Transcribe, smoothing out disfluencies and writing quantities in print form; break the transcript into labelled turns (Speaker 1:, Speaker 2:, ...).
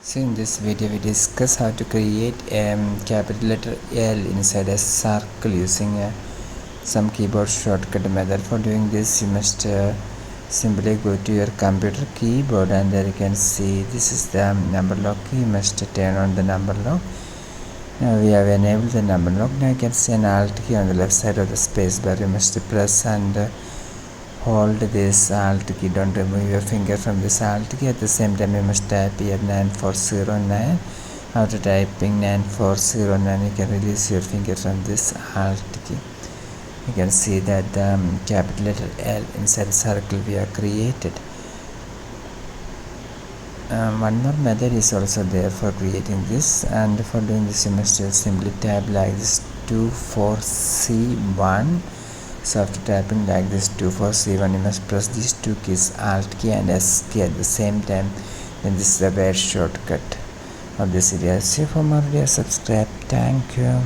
Speaker 1: So in this video we discuss how to create a capital letter L inside a circle using some keyboard shortcut method. For doing this you must simply go to your computer keyboard, and there you can see this is the number lock. You must turn on the number lock. Now we have enabled the number lock. Now you can see an Alt key on the left side of the space bar. You must press and hold this Alt key. Don't remove your finger from this Alt key. At the same time you must type here 9409. After typing 9409 you can release your finger from this Alt key. You can see that the capital letter L inside the circle we have created. One more method is also there for creating this, and for doing this you must just simply type like this 24C1. So after typing like this 24C1 you must press these two keys, Alt key and S key at the same time. Then this is the best shortcut of this video. See you for more videos. Subscribe. Thank you.